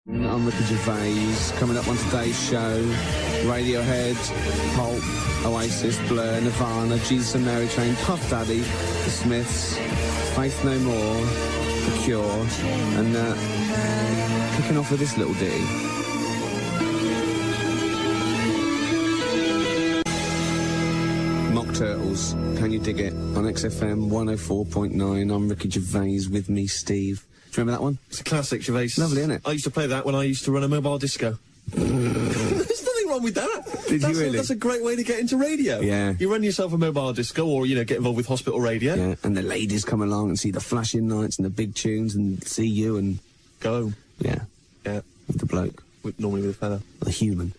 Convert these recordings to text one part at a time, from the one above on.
I'm Ricky Gervais. Coming up on today's show, Radiohead, Pulp, Oasis, Blur, Nirvana, Jesus and Mary Chain, Puff Daddy, The Smiths, Faith No More, The Cure, and kicking off with this little ditty. Mock Turtles, Can You Dig It? On XFM 104.9. I'm Ricky Gervais, with me, Steve. Do you remember that one? It's a classic, Gervais. Lovely, isn't it? I used to play that when I used to run a mobile disco. There's nothing wrong with that. Did you really? That's a great way to get into radio. Yeah. You run yourself a mobile disco, or, you know, get involved with hospital radio. Yeah, and the ladies come along and see the flashing lights and the big tunes and see you and... Go home. Yeah. Yeah. With the bloke. Normally with a fella. The human.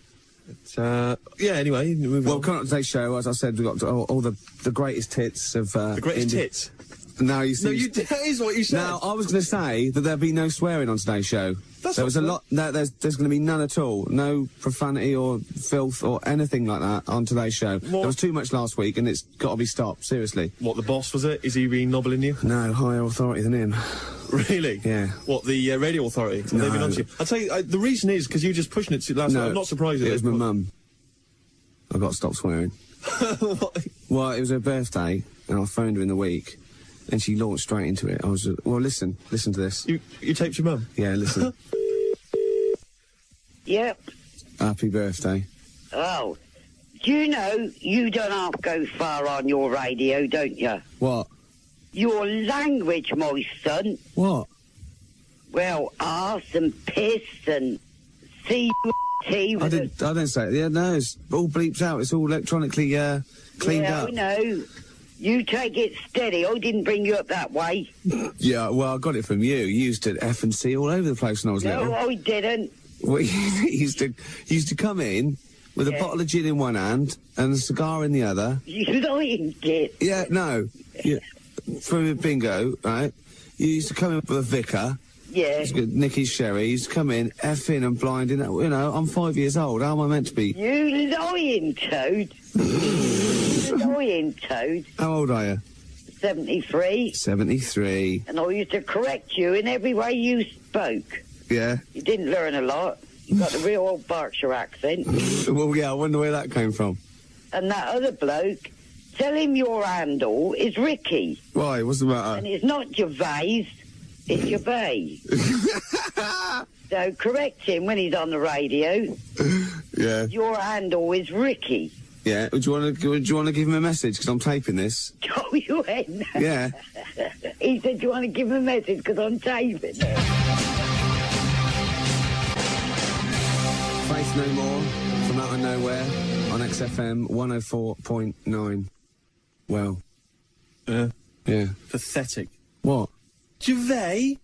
Yeah, anyway, move Well, on. coming up to today's show, as I said, we've got all the greatest hits of... The greatest hits? No, you see... No, that is what you said. Now, I was going to say that there'd be no swearing on today's show. That's there was a lot... No, there's going to be none at all. No profanity or filth or anything like that on today's show. What? There was too much last week, and it's got to be stopped, seriously. What, the boss, was it? Is he really nobbling you? No, higher authority than him. Really? Yeah. What, the radio authority? No. They've been on to you? I'll tell you, the reason is because you were just pushing it to last night. I'm not surprised at it was my mum. I've got to stop swearing. What? Well, it was her birthday, and I phoned her in the week, and she launched straight into it. I was well, listen to this. You taped your mum? Yeah, listen. Yep. Happy birthday. Oh. Do you know you don't have to go far on your radio, don't you? What? Your language, my son. What? Well, arse and piss and C-T. I didn't say it. Yeah, no, it's all bleeps out. It's all electronically cleaned up. I know. You take it steady. I didn't bring you up that way. Yeah, well, I got it from you. You used to F and C all over the place when I was little. No, I didn't. Well, you used to come in with a bottle of gin in one hand and a cigar in the other. You lying git. Yeah, no. Yeah. From a bingo, right? You used to come in with a vicar. Yeah. Nicky's sherry. You used to come in, effing and blinding. You know, I'm 5 years old. How am I meant to be? You lying toad. You lying toad. How old are you? 73. 73. And I used to correct you in every way you spoke. Yeah. You didn't learn a lot. You got the real old Berkshire accent. Well, yeah, I wonder where that came from. And that other bloke, tell him your handle is Ricky. Why? What's the matter? And it's not Gervais, it's Gervais. So correct him when he's on the radio. Yeah. Your handle is Ricky. Yeah. Do you want to give him a message? Because I'm taping this. Oh, you ain't. Yeah. He said, do you want to give him a message? Because I'm taping it. Faith No More from Out of Nowhere on XFM 104.9. Well. Yeah. Yeah. Pathetic. What? Gervais?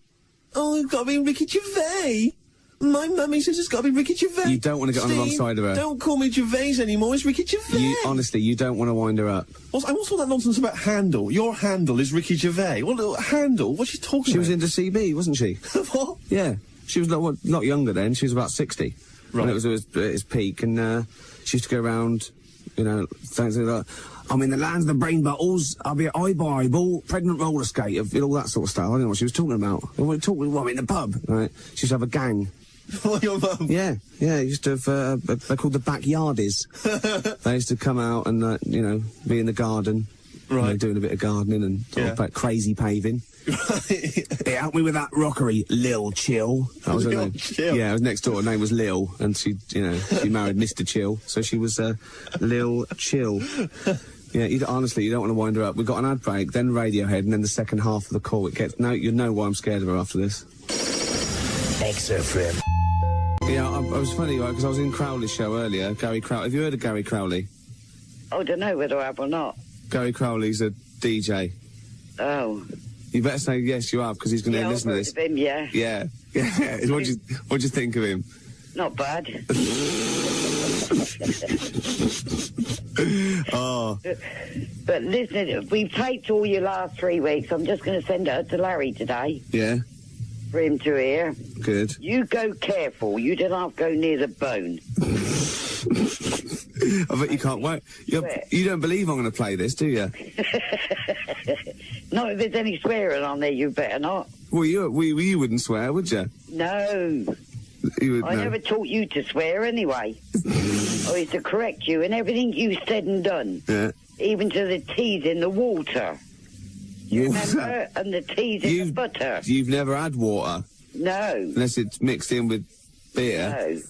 Oh, it's got to be Ricky Gervais. My mummy says it's got to be Ricky Gervais. You don't want to get on the wrong side of her. Don't call me Gervais anymore. It's Ricky Gervais. Honestly, you don't want to wind her up. What's all that nonsense about handle? Your handle is Ricky Gervais. What handle? What's she talking She about? was into CB, wasn't she? What? Yeah. She was not younger then. She was about 60. Right. When it was at its peak, and she used to go around, you know, things like, I'm in the lands of the brain bottles, I'll be at eyeball, pregnant roller skate, all that sort of stuff. I don't know what she was talking about. I'm in the pub, right? She used to have a gang. Oh, your mum? Yeah, used to have, they're called the backyardies. They used to come out and, you know, be in the garden. Right. You know, doing a bit of gardening and talk about crazy paving. Right. Hey, help me with that rockery, Lil Chill. That was her Lil name. Chill? Yeah, it was next door. Her name was Lil, and she married Mr. Chill, so she was Lil Chill. Yeah, honestly, you don't want to wind her up. We've got an ad break, then Radiohead, and then the second half of the call. You know why I'm scared of her after this. XFM. Yeah, I was funny, right, because I was in Crowley's show earlier. Gary Crowley. Have you heard of Gary Crowley? I don't know whether I have or not. Gary Crowley's a DJ. Oh. You better say yes, you have, because he's going to listen to this. I've heard of him, yeah. Yeah. What'd you think of him? Not bad. Oh. But listen, we've taped all your last 3 weeks. I'm just going to send it to Larry today. Yeah. For him to hear. Good. You go careful. You don't have to go near the bone. I bet you can't wait. You don't believe I'm going to play this, do you? Not if there's any swearing on there, you better not. Well, you wouldn't swear, would you? No. You would I know. never taught you to swear anyway. I used to correct you in everything you said and done. Yeah. Even to the teas in the water. You remember? And the teas in the butter. You've never had water? No. Unless it's mixed in with beer?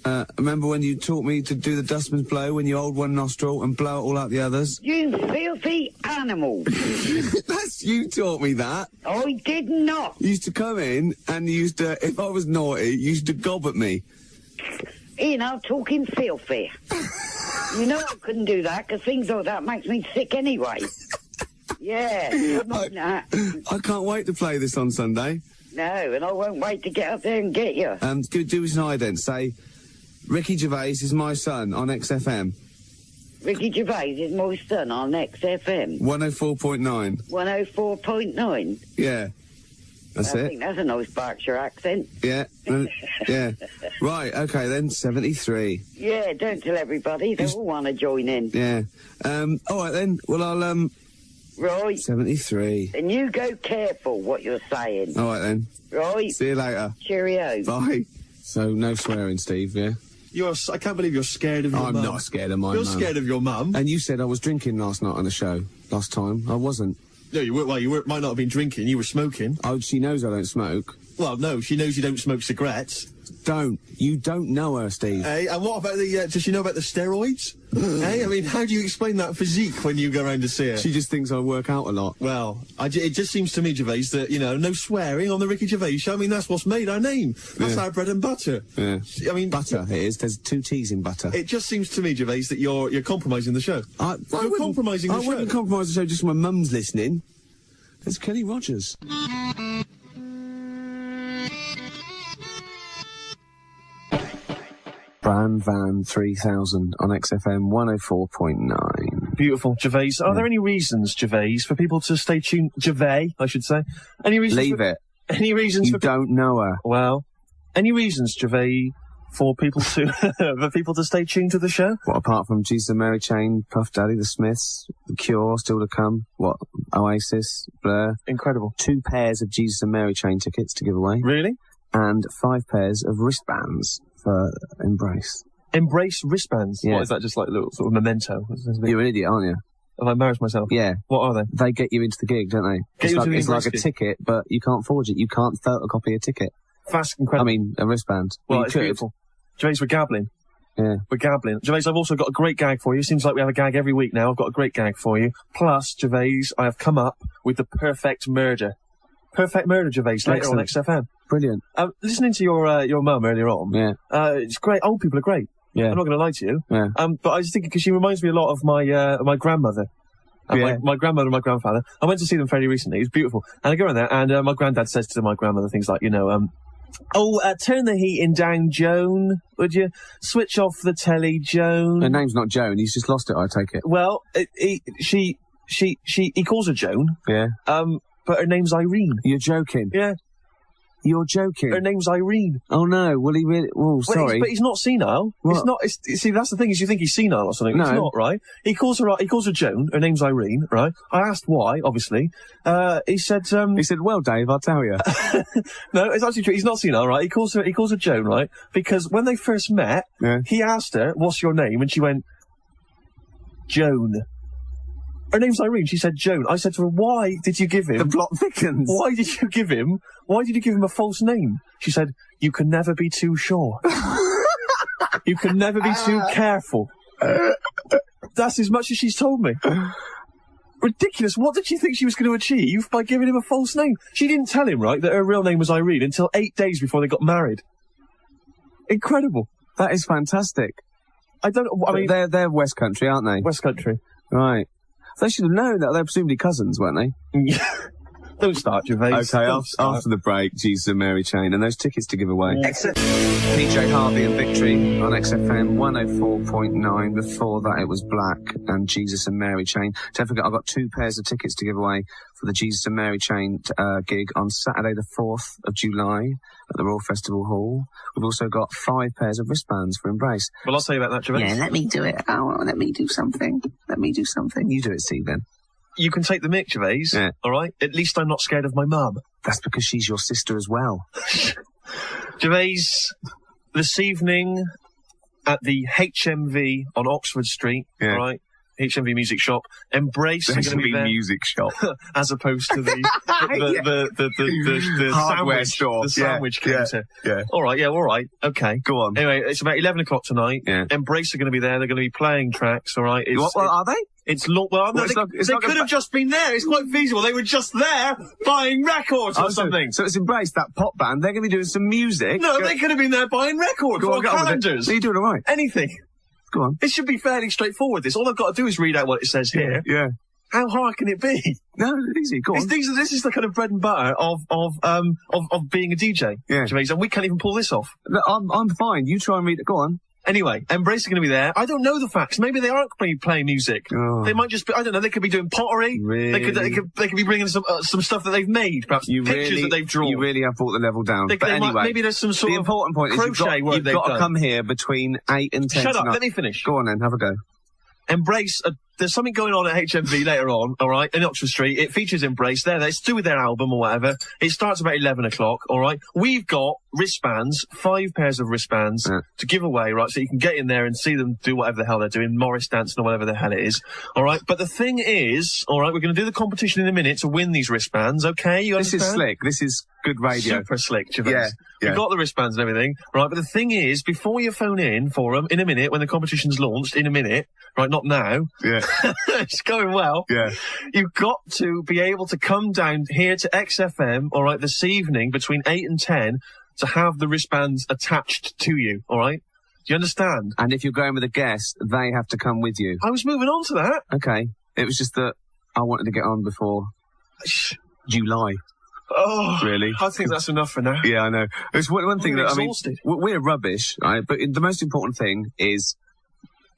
No. Remember when you taught me to do the dustman's blow when you hold one nostril and blow it all out the others? You filthy animal. You taught me that. I did not. You used to come in and you used to, if I was naughty, you used to gob at me. Ian, I'm talking filthy. You know I couldn't do that because things like that makes me sick anyway. Yeah. I can't wait to play this on Sunday. No, and I won't wait to get up there and get you. Do us an ident. Say, Ricky Gervais is my son on XFM. Ricky Gervais is my son on XFM. 104.9. 104.9? Yeah. That's it. I think that's a nice Berkshire accent. Yeah. Yeah. Right, okay then, 73. Yeah, don't tell everybody. They all want to join in. Yeah. All right then. Well, I'll, Right. 73. And you go careful what you're saying. All right then. Right. See you later. Cheerio. Bye. So, no swearing, Steve, yeah? I can't believe you're scared of your mum. I'm not scared of my mum. You're scared of your mum. And you said I was drinking last night on the show. Last time. I wasn't. No, you weren't. Well, you weren't, might not have been drinking. You were smoking. Oh, she knows I don't smoke. Well, no, she knows you don't smoke cigarettes. You don't know her, Steve. Hey, and what about does she know about the steroids? Hey, I mean, how do you explain that physique when you go around to see her? She just thinks I work out a lot. Well, it just seems to me, Gervais, that, no swearing on the Ricky Gervais show. I mean, that's what's made our name. That's our bread and butter. Yeah. I mean... Butter, it is. There's 2 T's in butter. It just seems to me, Gervais, that you're compromising the show. You're compromising the show. I wouldn't compromise the show just when my mum's listening. There's Kenny Rogers. Brand Van 3000 on XFM 104.9. Beautiful, Gervais. Are there any reasons, Gervais, for people to stay tuned? Gervais, I should say. Any reasons? Leave it. Any reasons? You don't know her. Well, any reasons, Gervais, for people to stay tuned to the show? What, apart from Jesus and Mary Chain, Puff Daddy, The Smiths, The Cure, still to come? What, Oasis, Blur? Incredible. 2 pairs of Jesus and Mary Chain tickets to give away. Really? And 5 pairs of wristbands for Embrace. Embrace wristbands? Yeah. What, is that just like a little sort of memento? You're an idiot, aren't you? Have I embarrassed myself? Yeah. What are they? They get you into the gig, don't they? It's like a ticket, but you can't forge it. You can't photocopy a ticket. That's incredible. I mean, a wristband. Well, it's beautiful. Gervais, we're gabbling. Yeah. We're gabbling. Gervais, I've also got a great gag for you. Seems like we have a gag every week now. I've got a great gag for you. Plus, Gervais, I have come up with the perfect murder. Perfect murder, Gervais, later on XFM. Brilliant. Listening to your mum earlier on. Yeah. It's great. Old people are great. Yeah. I'm not going to lie to you. Yeah. But I was thinking, because she reminds me a lot of my grandmother. Yeah. My grandmother and my grandfather. I went to see them fairly recently. It was beautiful. And I go in there, and my granddad says to my grandmother things like, turn the heating down, Joan, would you? Switch off the telly, Joan. Her name's not Joan. He's just lost it, I take it. Well, he calls her Joan. Yeah. But her name's Irene. You're joking. Yeah. You're joking. Her name's Irene. Oh no, will he really? Oh, sorry. But he's not senile. What? It's not. See, that's the thing, is you think he's senile or something. No. He's not, right? He calls her Joan. Her name's Irene, right? I asked why, obviously. He said, well, Dave, I'll tell you. No, it's actually true. He's not senile, right? He calls her Joan, right? Because when they first met, he asked her, "What's your name?" And she went, "Joan." Her name's Irene. She said Joan. I said to her, "Why did you give him..." The plot thickens. Why did you give him a false name? She said, "You can never be too sure. You can never be too careful." That's as much as she's told me. Ridiculous. What did she think she was going to achieve by giving him a false name? She didn't tell him, right, that her real name was Irene until 8 days before they got married. Incredible. That is fantastic. I don't know. I mean, they're West Country, aren't they? West Country. Right. They should have known that. They're presumably cousins, weren't they? Don't start, Gervais. Okay, after the break, Jesus and Mary Chain, and those tickets to give away. PJ Harvey and Victory on XFM 104.9. Before that, it was Black and Jesus and Mary Chain. Don't forget, I've got 2 pairs of tickets to give away for the Jesus and Mary Chain gig on Saturday the 4th of July at the Royal Festival Hall. We've also got 5 pairs of wristbands for Embrace. Well, I'll tell you about that, Gervais. Yeah, let me do it. Oh, let me do something. You do it, Steve, then. You can take the mick, Gervais. Yeah. All right? At least I'm not scared of my mum. That's because she's your sister as well. Gervais, this evening at the HMV on Oxford Street, all right? HMV Music Shop. Embrace is going to be there. Music Shop. As opposed to the hardware sandwich store. The sandwich counter. Yeah. All right. Okay. Go on. Anyway, it's about 11 o'clock tonight. Yeah. Embrace are going to be there. They're going to be playing tracks, all right? What are they? It's they could have just been there. It's quite feasible. They were just there buying records or something. So it's Embrace, that pop band. They're going to be doing some music. No, they could have been there buying records or calendars. Are you doing all right? Anything. Go on. It should be fairly straightforward, this. All I've got to do is read out what it says here. Yeah. How hard can it be? No, easy. Go on. This is the kind of bread and butter of being a DJ. Yeah. And we can't even pull this off. No, I'm fine. You try and read it. Go on. Anyway, Embrace are going to be there. I don't know the facts. Maybe they aren't going to be playing music. Oh. They might just be, I don't know, they could be doing pottery. Really? They could be bringing some stuff that they've made, perhaps pictures that they've drawn. You really have brought the level down. Maybe there's some sort of important point crochet work you've got to come here between 8 and 10 Shut up, tonight. let me finish. Go on then, have a go. Embrace, there's something going on at HMV later on, all right, in Oxford Street. It features Embrace. It's to do with their album or whatever. It starts about 11 o'clock, all right? We've got wristbands, 5 pairs of wristbands to give away, right? So you can get in there and see them do whatever the hell they're doing, Morris dancing or whatever the hell it is, all right? But the thing is, all right, we're going to do the competition in a minute to win these wristbands, okay? You understand? This is slick. This is good radio. Super slick, Gervais. Yeah. We've got the wristbands and everything, right? But the thing is, before you phone in for them, in a minute, when the competition's launched, in a minute, right, not now. Yeah. It's going well. Yeah. You've got to be able to come down here to XFM, all right, this evening between 8 and 10 to have the wristbands attached to you, all right? Do you understand? And if you're going with a guest, they have to come with you. I was moving on to that. Okay. It was just that I wanted to get on before July. Oh, really? I think that's enough for now. Yeah, I know. It's one thing that, exhausted. We're rubbish, right? But the most important thing is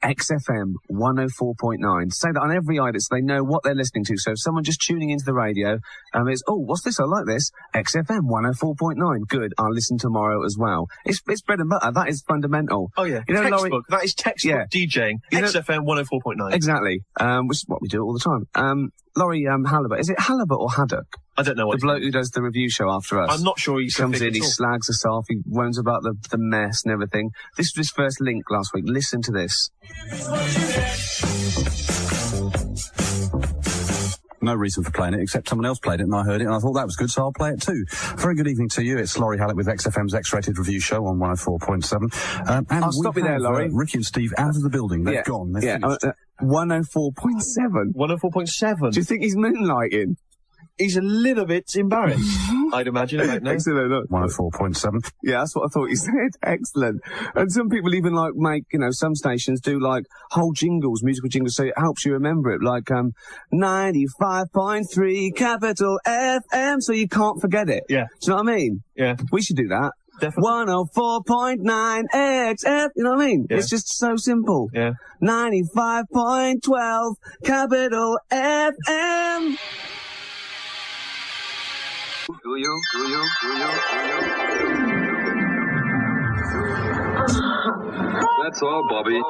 XFM 104.9. Say that on every item so they know what they're listening to. So if someone just tuning into the radio, it's, oh, what's this? I like this. XFM 104.9. Good. I'll listen tomorrow as well. It's bread and butter. That is fundamental. Oh, yeah. You know, textbook. Laurie, that is textbook DJing. XFM 104.9. Exactly. Which is what we do all the time. Laurie Halibut. Is it Halibut or Haddock? I don't know what the bloke who does the review show after us. I'm not sure he comes in, he slags us off, he moans about the mess and everything. This was his first link last week. Listen to this. No reason for playing it, except someone else played it and I heard it and I thought that was good, so I'll play it too. Very good evening to you. It's Laurie Hallett with XFM's X-Rated Review Show on 104.7. And I'll stop you there, Laurie. Ricky and Steve out of the building. They've gone. They're 104.7. 104.7. Do you think he's moonlighting? He's a little bit embarrassed, I'd imagine. Excellent. Look. 104.7. Yeah, that's what I thought you said. Excellent. And some people even make, some stations do whole jingles, musical jingles, so it helps you remember it. 95.3 capital FM, so you can't forget it. Yeah. Do you know what I mean? Yeah. We should do that. Definitely. 104.9 XF, you know what I mean? Yeah. It's just so simple. Yeah. 95.12 capital FM. Do you? That's all, Bobby.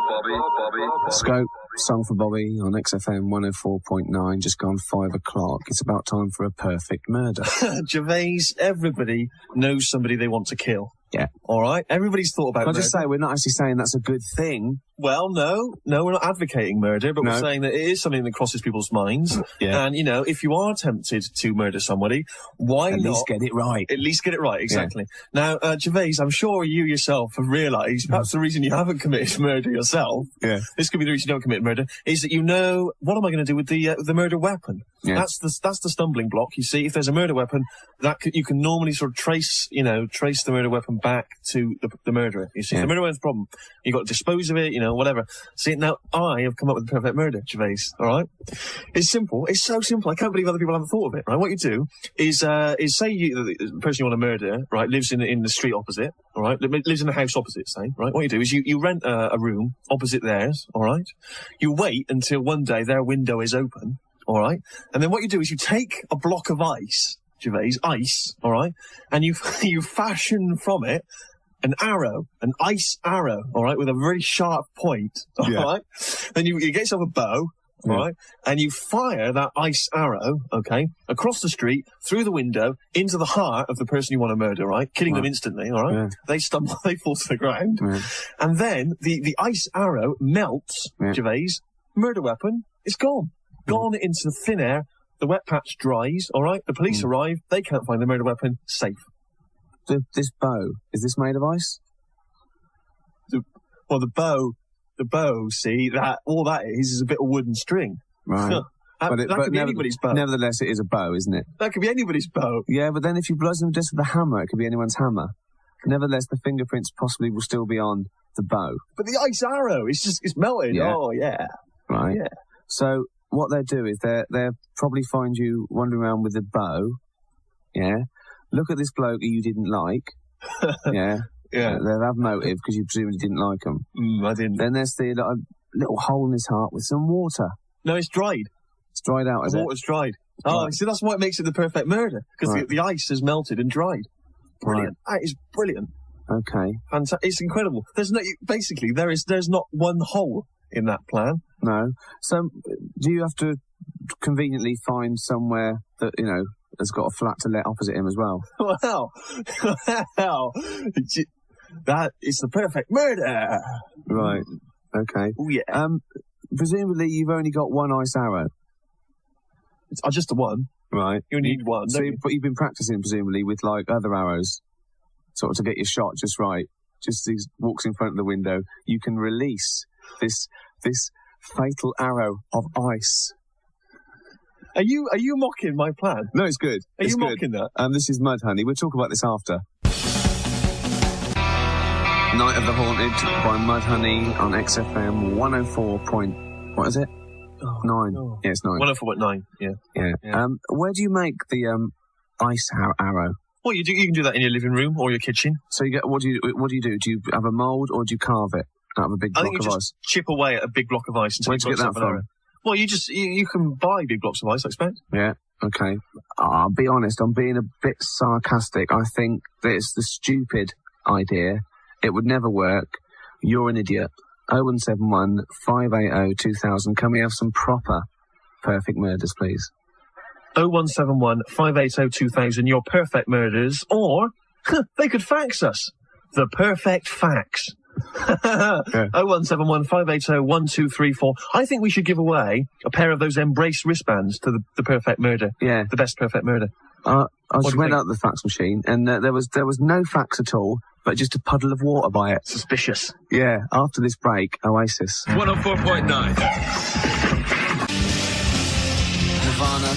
Scope, song for Bobby on XFM 104.9, just gone 5 o'clock. It's about time for a perfect murder. Gervais, everybody knows somebody they want to kill. Yeah. All right? Everybody's thought about murder. I'll just say, we're not actually saying that's a good thing. Well, no, we're not advocating murder, but we're saying that it is something that crosses people's minds. Yeah. And, if you are tempted to murder somebody, why not? At least get it right. At least get it right, exactly. Yeah. Now, Gervais, I'm sure you yourself have realised, perhaps the reason you haven't committed murder yourself, this could be the reason you don't commit murder, is that what am I going to do with the murder weapon? Yeah. That's the stumbling block. You see, if there's a murder weapon, you can normally sort of trace the murder weapon back to the murderer. You see, if the murder weapon's a problem, you've got to dispose of it, whatever. See, now I have come up with the perfect murder, Gervais, all right? It's simple. It's so simple. I can't believe other people haven't thought of it, right? What you do is say the person you want to murder, right, lives in the street opposite, all right? Lives in the house opposite, say, right? What you do is you rent a room opposite theirs, all right? You wait until one day their window is open, all right? And then what you do is you take a block of ice, Gervais, all right? And you fashion from it an ice arrow, all right, with a very sharp point, all right? Then you get yourself a bow, all right? And you fire that ice arrow, okay, across the street, through the window, into the heart of the person you want to murder, right? Killing them instantly, all right? Yeah. They stumble, they fall to the ground. Yeah. And then the ice arrow melts, Gervais, murder weapon, it's gone. Gone into thin air. The wet patch dries, all right? The police arrive. They can't find the murder weapon. Safe. This bow, is this made of ice? Well, the bow, see, all that is a bit of wood and string. Right. That could be anybody's bow. Nevertheless, it is a bow, isn't it? That could be anybody's bow. Yeah, but then if you blow them just with a hammer, it could be anyone's hammer. Nevertheless, the fingerprints possibly will still be on the bow. But the ice arrow, it's melted. Yeah. Oh, yeah. Right. Yeah. So what they'll do is they'll probably find you wandering around with a bow. Yeah. Look at this bloke who you didn't like. Yeah. Yeah. They'll have motive because you presumably didn't like him. I didn't. Then there's the little hole in his heart with some water. No, it's dried. It's dried out, is The it? water's dried. Oh, Right. see, that's what makes it the perfect murder. Because Right. the ice has melted and dried. Brilliant. That is brilliant. Okay. Fantastic. It's incredible. There's not one hole in that plan. No. So, do you have to conveniently find somewhere that, has got a flat to let opposite him as well? Wow. Wow. That is the perfect murder. Right. Okay. Oh, yeah. Presumably you've only got one ice arrow. It's just the one. Right. You only need one. So, but you've been practicing presumably with like other arrows, sort of to get your shot just right. Just as he walks in front of the window, you can release this fatal arrow of ice. Are you mocking my plan? No, it's good. Are It's you good. mocking that? This is Mudhoney. We'll talk about this after. Night of the Haunted by Mudhoney on XFM 104 point... What is it? 9. no. Yeah, it's 9. 104.9. Yeah. Yeah. Where do you make the ice arrow? Well, you can do that in your living room or your kitchen. So you get what do you do? Do you have a mould or do you carve it out of a big I block think of you ice? just chip away at a big block of ice until Where'd you get that from? Well, you can buy big blocks of ice, I expect. Yeah. Okay. I'll be honest. I'm being a bit sarcastic. I think that it's the stupid idea. It would never work. You're an idiot. 0171 580 2000. Can we have some proper perfect murders, please? 0171 580 2000. Your perfect murders, or they could fax us. The perfect fax. 0171 580 1234. I think we should give away a pair of those Embrace wristbands to the perfect murder. Yeah. The best perfect murder. I just do you went think? out the fax machine and there was no fax at all, but just a puddle of water by it. Suspicious. Yeah. After this break, Oasis. 104.9. Nirvana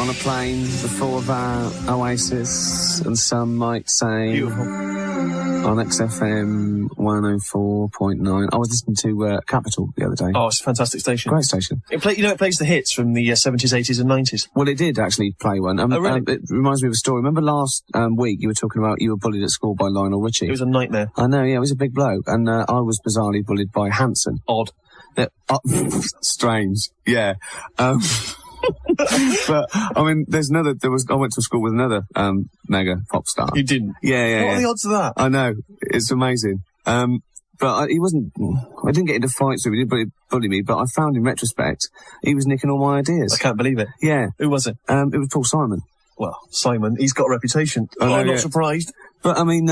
on a plane before that, Oasis, and some might say Beautiful. on XFM 104.9. I was listening to Capital the other day. Oh, it's a fantastic station. Great station. It plays the hits from the 70s, 80s and 90s. Well, it did actually play one. Oh, really? It reminds me of a story. Remember last week you were talking about you were bullied at school by Lionel Richie? It was a nightmare. I know, yeah, he was a big bloke. And I was bizarrely bullied by Hanson. Odd. Strange, yeah. But I mean, I went to school with another mega pop star. You didn't? Yeah. What are the odds of that? I know, it's amazing. But I didn't get into fights with him, he didn't bully me, but I found in retrospect, he was nicking all my ideas. I can't believe it. Yeah. Who was it? It was Paul Simon. Well, Simon, he's got a reputation. I know, I'm not yeah. surprised. But I mean,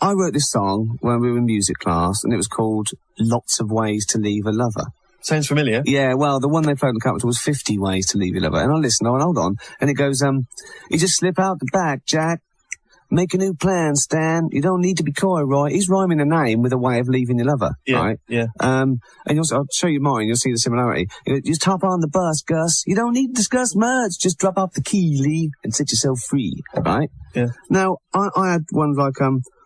I wrote this song when we were in music class, and it was called Lots of Ways to Leave a Lover. Sounds familiar. Yeah, well, the one they played on Capital was 50 Ways to Leave Your Lover. And I listened, I went, hold on. And it goes, you just slip out the back, Jack. Make a new plan, Stan. You don't need to be coy, right? He's rhyming a name with a way of leaving your lover, Yeah, right? yeah. And I'll show you mine, you'll see the similarity. You just hop on the bus, Gus. You don't need to discuss much. Just drop off the key, Lee, and set yourself free, right? Yeah. Now, I had one like,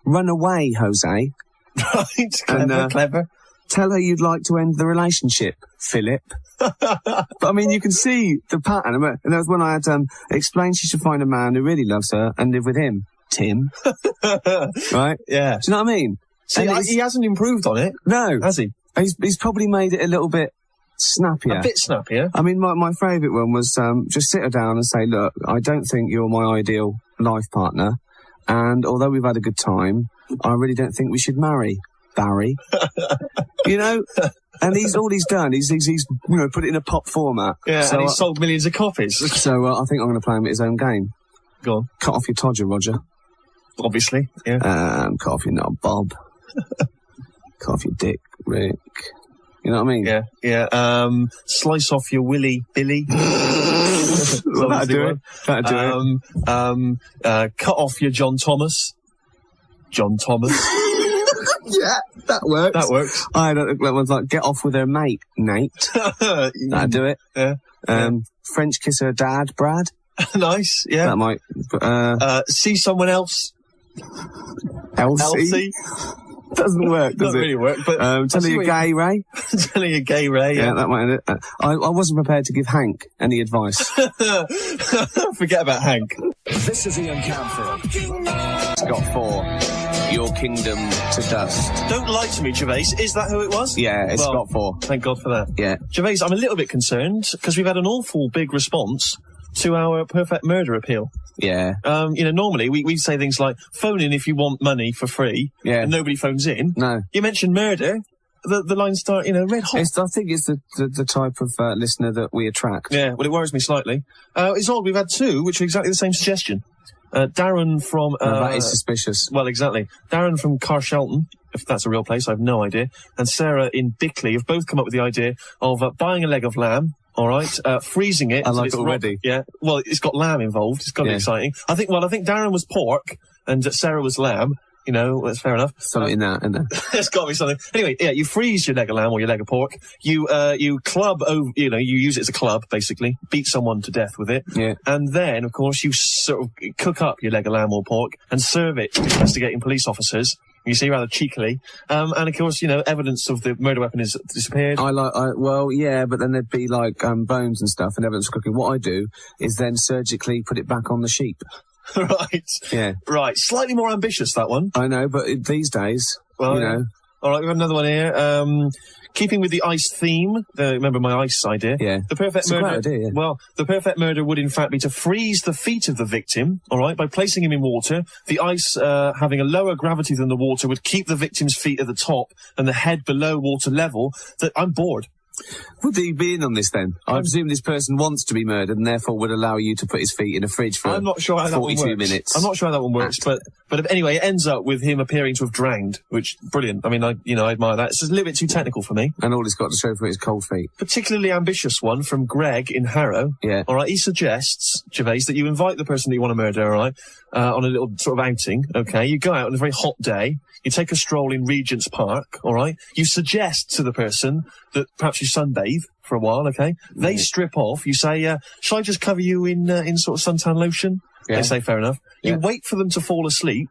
run away, Jose. Right, clever, And, clever. Tell her you'd like to end the relationship, Philip. But I mean, you can see the pattern. And that was when I had explained she should find a man who really loves her and live with him, Tim. Right? Yeah. Do you know what I mean? See, And he hasn't improved on it, no, has he? he's probably made it a little bit snappier. A bit snappier. I mean, my favourite one was just sit her down and say, look, I don't think you're my ideal life partner, and although we've had a good time, I really don't think we should marry, Barry. You know, And all he's done, he's put it in a pop format. Yeah, so, and he's sold millions of copies. So I think I'm going to play him at his own game. Go on. Cut off your todger, Roger. Obviously, yeah. Cut off your knob, Bob. Cut off your dick, Rick. You know what I mean? Yeah, yeah. Slice off your willy, Billy. That'd do it. That'd do it. Cut off your John Thomas. John Thomas. Yeah, that works. That works. I don't think that one's like, get off with her mate, Nate. That'd do it. Yeah. French kiss her dad, Brad. Nice, yeah. That might... see someone else. Elsie. Doesn't work, does Doesn't really work, but... telling a gay Ray. Telling a gay Ray, yeah. Yeah, that might end it. I wasn't prepared to give Hank any advice. Forget about Hank. This is Ian Camfield. It's got 4. Your kingdom to dust. Don't lie to me, Gervais. Is that who it was? Yeah, it's got 4. Thank God for that. Yeah. Gervais, I'm a little bit concerned, because we've had an awful big response to our perfect murder appeal. Yeah. Normally we say things like, phone in if you want money for free. Yeah. And nobody phones in. No. You mentioned murder. The lines start, red hot. I think it's the type of listener that we attract. Yeah, well, it worries me slightly. It's odd, we've had 2, which are exactly the same suggestion. Darren from... that is suspicious. Well, exactly. Darren from Carshalton, if that's a real place, I have no idea, and Sarah in Bickley have both come up with the idea of buying a leg of lamb, all right, freezing it. I like it already. Yeah, well, it's got lamb involved. It's got to be exciting. I think Darren was pork and Sarah was lamb. That's fair enough. Something in that, isn't there? There's got to be something. Anyway, yeah, you freeze your leg of lamb or your leg of pork. You club over, you use it as a club, basically. Beat someone to death with it. Yeah. And then, of course, you sort of cook up your leg of lamb or pork and serve it to investigating police officers. You see, rather cheekily. And of course, evidence of the murder weapon is disappeared. Yeah, but then there'd be like, bones and stuff and evidence of cooking. What I do is then surgically put it back on the sheep. Right. Yeah. Right. Slightly more ambitious, that one. I know, but these days, All right, we've got another one here. Keeping with the ice theme, remember my ice idea? Yeah. The perfect murder. Great idea, yeah. Well, the perfect murder would in fact be to freeze the feet of the victim, all right, by placing him in water. The ice, having a lower gravity than the water, would keep the victim's feet at the top and the head below water level. I'm bored. Would he be in on this then? I presume this person wants to be murdered and therefore would allow you to put his feet in a fridge for I'm not sure how 42 that one works. minutes. I'm not sure how that one works, but anyway, it ends up with him appearing to have drowned, which, brilliant. I mean, I admire that. It's just a little bit too technical for me. And all he's got to show for it is cold feet. Particularly ambitious one from Greg in Harrow. Yeah. All right, he suggests, Gervais, that you invite the person that you want to murder, all right, on a little sort of outing, okay? You go out on a very hot day. You take a stroll in Regent's Park, all right? You suggest to the person that perhaps you sunbathe for a while, okay? They strip off. You say, shall I just cover you in sort of suntan lotion? Yeah. They say, fair enough. Yeah. You wait for them to fall asleep.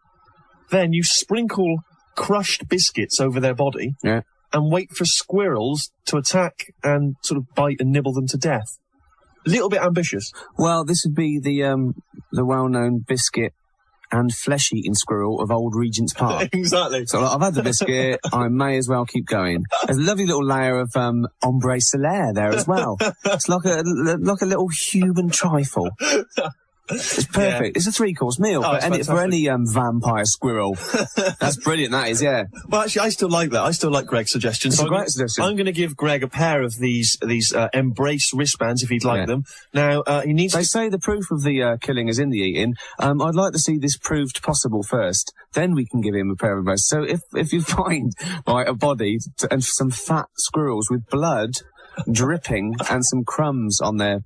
Then you sprinkle crushed biscuits over their body. Yeah. And wait for squirrels to attack and sort of bite and nibble them to death. A little bit ambitious. Well, this would be the well-known biscuit and flesh-eating squirrel of old Regent's Park. Exactly. So I've had the biscuit, I may as well keep going. There's a lovely little layer of ombre solaire there as well. It's like a little human trifle. It's perfect. Yeah. It's a 3-course meal for any vampire squirrel. That's brilliant, that is, yeah. Well, actually, I still like that. I still like Greg's suggestion. It's a great suggestion. I'm going to give Greg a pair of these embrace wristbands if he'd like them. Now, he needs They say the proof of the killing is in the eating. I'd like to see this proved possible first. Then we can give him a pair of embrace. So if you find, a body and some fat squirrels with blood dripping and some crumbs on their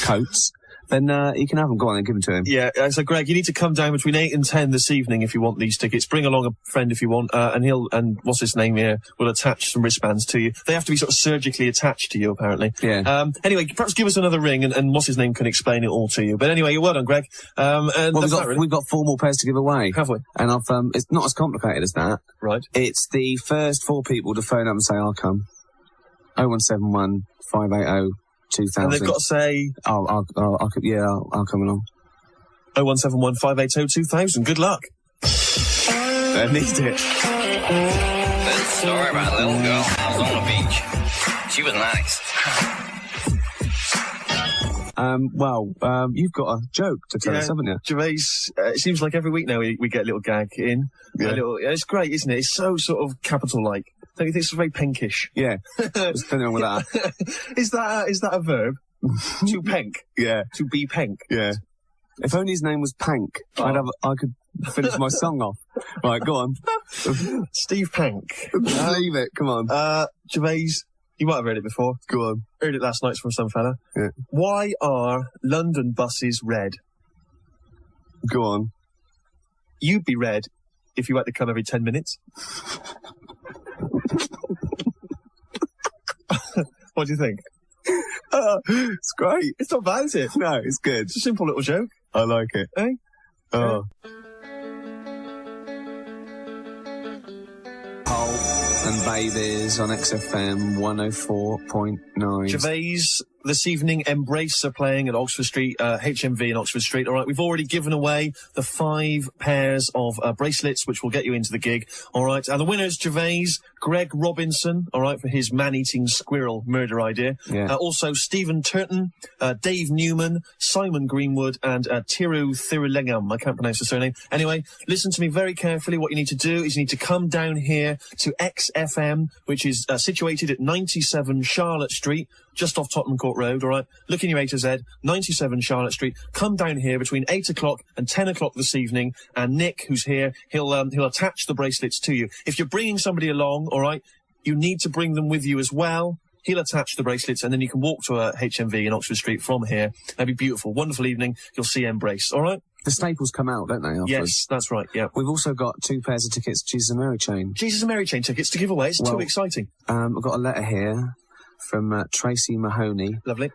coats, then you can have them. Go on and give them to him. Yeah, so Greg, you need to come down between 8 and 10 this evening if you want these tickets. Bring along a friend if you want, and what's his name here, will attach some wristbands to you. They have to be sort of surgically attached to you, apparently. Yeah. Anyway, perhaps give us another ring and what's his name can explain it all to you. But anyway, you're well done, Greg. We've got 4 more pairs to give away. Have we? And it's not as complicated as that. Right. It's the first 4 people to phone up and say, I'll come. 0171 580 2000. And they've got to say... I'll come along. 0171 580 2000. Good luck. I need it. This story about a little girl I was on the beach. She was nice. You've got a joke to tell us, haven't you? Gervais, it seems like every week now we get a little gag in. Yeah. It's great, isn't it? It's so sort of capital-like. Don't you think it's very penkish? Yeah. There's nothing wrong with that. Is that a verb? To penk? Yeah. To be penk? Yeah. If only his name was Pank, I could finish my song off. Right, go on. Steve Pank. Leave it, come on. Gervais, you might have heard it before. Go on. Heard it last night from some fella. Yeah. Why are London buses red? Go on. You'd be red if you had to come every 10 minutes. What do you think? It's great. It's not bad, is it? No, it's good. It's a simple little joke. I like it. Eh? Oh. Pulp and Babies on XFM 104.9. Gervais, this evening, Embrace are playing at Oxford Street, HMV in Oxford Street. All right, we've already given away the 5 pairs of bracelets, which will get you into the gig. All right, and the winners, Gervais, Greg Robinson, all right, for his man-eating squirrel murder idea. Yeah. Also, Stephen Turton, Dave Newman, Simon Greenwood, and Tiru Thirulengam. I can't pronounce the surname. Anyway, listen to me very carefully. What you need to do is you need to come down here to XFM, which is situated at 97 Charlotte Street, just off Tottenham Court Road, all right? Look in your A to Z, 97 Charlotte Street. Come down here between 8 o'clock and 10 o'clock this evening, and Nick, who's here, he'll attach the bracelets to you. If you're bringing somebody along, all right, you need to bring them with you as well. He'll attach the bracelets, and then you can walk to HMV in Oxford Street from here. That'd be beautiful. Wonderful evening. You'll see Embrace, all right? The staples come out, don't they? Afterwards? Yes, that's right, yeah. We've also got 2 pairs of tickets to Jesus and Mary Chain. Jesus and Mary Chain tickets to give away. It's too exciting. I've got a letter here from Tracy Mahoney. Lovely.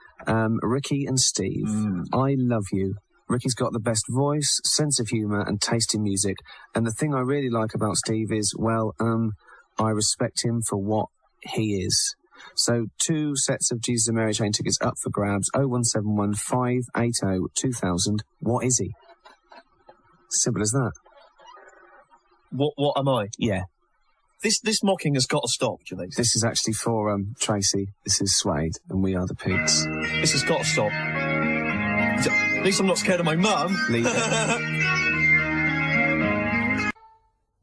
Ricky and Steve, I love you. Ricky's got the best voice, sense of humour and taste in music. And the thing I really like about Steve is, I respect him for what he is. So 2 sets of Jesus and Mary Chain tickets up for grabs. 0171 580 2000. What is he? Simple as that. What am I? Yeah. This mocking has got to stop, Gervais. This is actually for Tracy. This is Suede, and we are the pigs. This has got to stop. At least I'm not scared of my mum. Leave it.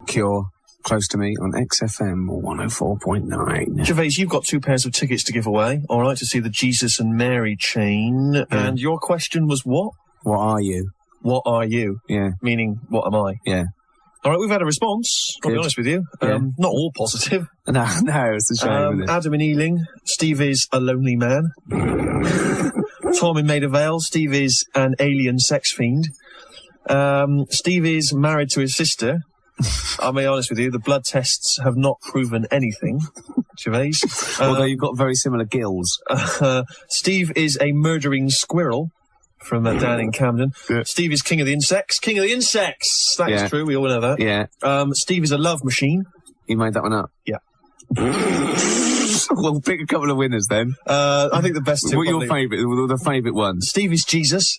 Cure, Close to Me on XFM 104.9. Gervais, you've got 2 pairs of tickets to give away, all right, to see the Jesus and Mary Chain. And your question was what? What are you? What are you? Yeah. Meaning, what am I? Yeah. All right, we've had a response, I'll be honest with you. Yeah. Not all positive. No, it's a shame, isn't it? Adam in Ealing, Steve is a lonely man. Tom in Maida Vale, Steve is an alien sex fiend. Steve is married to his sister. I'll be honest with you, the blood tests have not proven anything, Gervais. Although you've got very similar gills. Steve is a murdering squirrel. From Dan in Camden. Yeah. Steve is king of the insects. King of the insects! That is true, we all know that. Yeah. Steve is a love machine. You made that one up? Yeah. Well, pick a couple of winners then. I think the best 2. What are your favourite? The favourite ones? Steve is Jesus.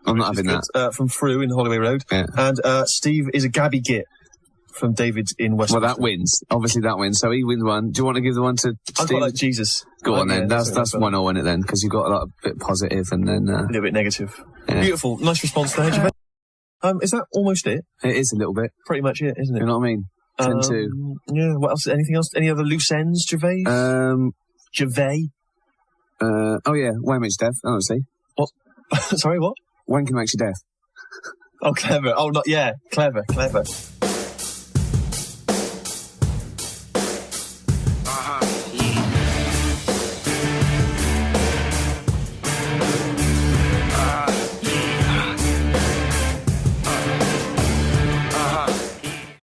I'm not having that. From Frew in Holloway Road. Yeah. And Steve is a Gabby Git from David in West. Well, that wins. Obviously, that wins. So he wins one. Do you want to give the one to Steve? I quite like Jesus. Go on then. That's 1-0 in it then, because you've got a bit positive and then a little bit negative. Yeah. Beautiful. Nice response there, Gervais. Is that almost it? It is a little bit. Pretty much it, isn't it? You know what I mean? 10-2. Yeah. What else? Anything else? Any other loose ends, Gervais? Gervais? Oh yeah, when makes you deaf, honestly. What? Sorry, what? When can makes you deaf? Oh, clever. Oh, not, yeah. Clever.